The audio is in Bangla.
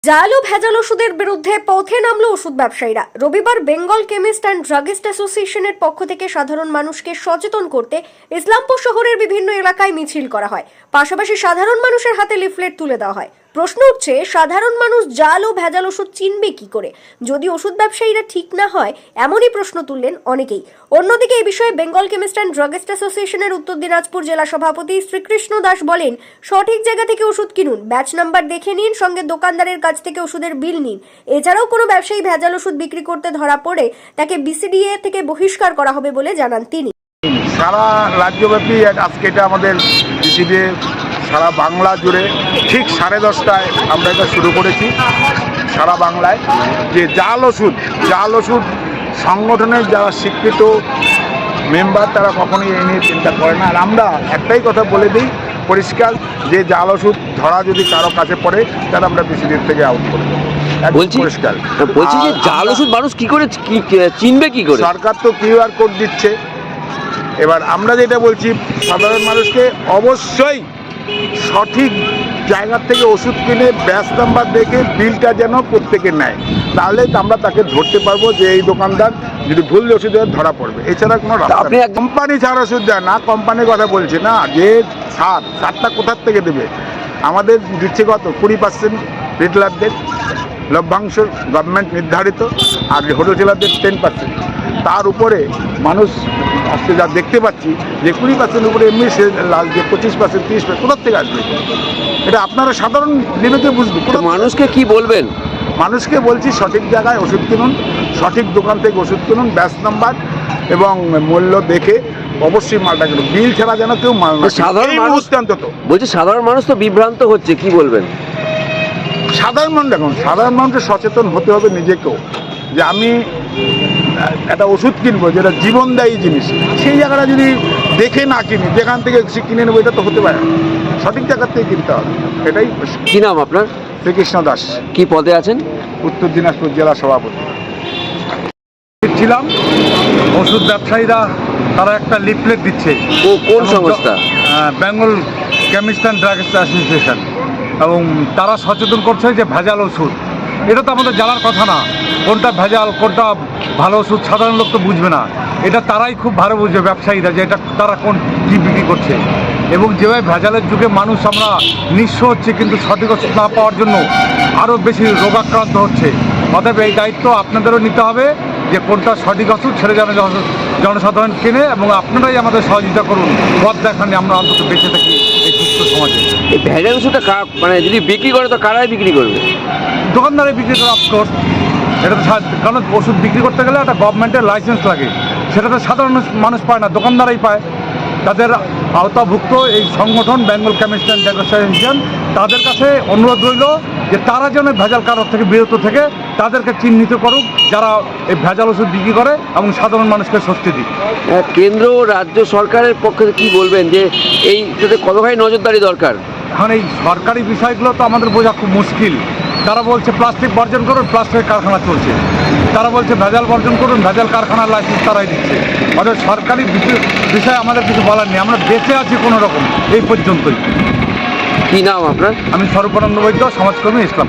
জাল ও ভেজাল ওষুধের বিরুদ্ধে পথে নামলো ওষুধ ব্যবসায়ীরা। রবিবার বেঙ্গল কেমিস্ট অ্যান্ড ড্রাগিস্ট অ্যাসোসিয়েশনের পক্ষ থেকে সাধারণ মানুষকে সচেতন করতে ইসলামপুর শহরের বিভিন্ন এলাকায় মিছিল করা হয়। পাশাপাশি সাধারণ মানুষের হাতে লিফলেট তুলে দেওয়া হয়। প্রশ্ন উঠছে, সাধারণ মানুষ জাল ও ভেজাল ওষুধ চিনবে কি করে যদি ওষুধ ব্যবসায়ীরা ঠিক না হয়? এমনই প্রশ্ন তুললেন অনেকেই। অন্যদিকে এই বিষয়ে বেঙ্গল কেমিস্ট অ্যান্ড ড্রাগিস্ট অ্যাসোসিয়েশনের উত্তর দিনাজপুর জেলা সভাপতি শ্রীকৃষ্ণ দাস বলেন, সঠিক জায়গা থেকে ওষুধ কিনুন, ব্যাচ নাম্বার দেখে নিন, সঙ্গে দোকানদারের কাছ থেকে ওষুধের বিল নিন। এছাড়াও কোনো ব্যবসায়ী ভেজাল ওষুধ বিক্রি করতে ধরা পড়ে তাকে বিসিডিএ থেকে বহিষ্কার করা হবে বলে জানান তিনি। সারা রাজ্যব্যাপী আজকে এটা আমাদের বিসিডিএ সারা বাংলা জুড়ে ঠিক 10:30টায় আমরা এটা শুরু করেছি সারা বাংলায়, যে জাল ওষুধ সংগঠনের যারা স্বীকৃত মেম্বার তারা কখনোই এই নিয়ে চিন্তা করে না। আর আমরা একটাই কথা বলে দিই পরিষ্কার, যে জাল ওষুধ ধরা যদি কারো কাছে পড়ে তাহলে আমরা বিসিডিএ থেকে আউট করে দেবো। বলছি যে জাল ওষুধ মানুষ কি করে চিনবে কি করে? সরকার তো কিউআর কোড দিচ্ছে। এবার আমরা যেটা বলছি, সাধারণ মানুষকে অবশ্যই সঠিক জায়গা থেকে ওষুধ কিনে ব্যাচ নাম্বার দেখে বিলটা যেন প্রত্যেকে নেয়, তাহলে আমরা তাকে ধরতে পারবো যে এই দোকানদার যদি ভুল ওষুধ দেয় ধরা পড়বে। এছাড়া কোনো কোম্পানি ছাড় ওষুধ দেয় না, কোম্পানির কথা বলছে না। যে সারটা কোথার থেকে দেবে? আমাদের দিচ্ছে কত 20% রিটেলারদের লভ্যাংশ গভর্নমেন্ট নির্ধারিত, আর হোলসেলারদের 10%। তার উপরে মানুষ আজকে যা দেখতে পাচ্ছি যে 20% উপরে এমনি সে লাল, যে 25% 30% কোথার থেকে আসবে? এটা আপনারা সাধারণ বিবেকে বুঝবেন। মানুষকে কি বলবেন? মানুষকে বলছি সঠিক জায়গায় ওষুধ কিনুন, সঠিক দোকান থেকে ওষুধ কিনুন, ব্যাচ নাম্বার এবং মূল্য দেখে অবশ্যই মালটা কিনুন। বিল ছাড়া যেন কেউ মাল না। সাধারণ মানুষ অন্তত বলছি, সাধারণ মানুষ তো বিভ্রান্ত হচ্ছে, কি বলবেন? সাধারণ মানুষ, দেখুন সাধারণ মানুষকে সচেতন হতে হবে নিজেকেও, যে আমি একটা ওষুধ কিনবো যেটা জীবনদায়ী জিনিস, সেই জায়গাটা যদি দেখে না কিনি, যেখান থেকে কিনে নেবো, এটা তো হতে পারে। সঠিক জায়গার থেকে কিনতে হবে, এটাই। কি নাম আপনার? শ্রীকৃষ্ণ দাস। কি পদে আছেন? উত্তর দিনাজপুর জেলা সভাপতি ছিলাম। ওষুধ ব্যবসায়ীরা তারা একটা লিফলেট দিচ্ছে। কোন সংস্থা? Bengal chemist and druggist association. এবং তারা সচেতন করছে যে ভেজাল ওষুধ, এটা তো আমাদের জানার কথা না, কোনটা ভেজাল কোনটা ভালো ওষুধ সাধারণ লোক তো বুঝবে না। এটা তারাই খুব ভালো বুঝবে, ব্যবসায়ীরা, যে এটা তারা কোন কী বিক্রি করছে। এবং যেভাবে ভেজালের যুগে মানুষ আমরা নিঃস্ব হচ্ছে, কিন্তু সঠিক ওষুধ না পাওয়ার জন্য আরও বেশি রোগাক্রান্ত হচ্ছে। অতএব এই দায়িত্ব আপনাদেরও নিতে হবে যে কোনটা সঠিক ওষুধ সেটা যেন জনসাধারণ কেনে, এবং আপনারাই আমাদের সহযোগিতা করুন, পথ দেখান, আমরা অন্তত বেঁচে থাকি এই সুস্থ সমাজে। এই ভেজাল ওষুধটা মানে যদি বিক্রি করে তো কারাই বিক্রি করবে? দোকানদারে বিক্রি করা অফকোর্স, এটা তো কারণ ওষুধ বিক্রি করতে গেলে একটা গভর্নমেন্টের লাইসেন্স লাগে, সেটা তো সাধারণ মানুষ পায় না, দোকানদারাই পায়। তাদের আওতাভুক্ত এই সংগঠন Bengal chemist and druggist association, তাদের কাছে অনুরোধ রইল যে তারা যেন ভেজাল কারক থেকে বিরত থেকে তাদেরকে চিহ্নিত করুক যারা এই ভেজাল ওষুধ বিক্রি করে, এবং সাধারণ মানুষকে স্বস্তি দিক। কেন্দ্র রাজ্য সরকারের পক্ষে কি বলবেন যে এইটাতে কতখানি নজরদারি দরকার? এখন এই সরকারি বিষয়গুলো তো আমাদের বোঝা খুব মুশকিল। তারা বলছে প্লাস্টিক বর্জন করুন, প্লাস্টিকের কারখানা চলছে। তারা বলছে ভেজাল বর্জন করুন, ভেজাল কারখানার লাইসেন্স তারাই দিচ্ছে। অর্থাৎ সরকারি বিষয়ে আমাদের কিছু বলার নেই, আমরা বেঁচে আছি কোনো রকম এই পর্যন্তই। কি নাম আপনার? আমি স্বরূপানন্দ বৈদ্য, সমাজকর্মী, ইসলাম।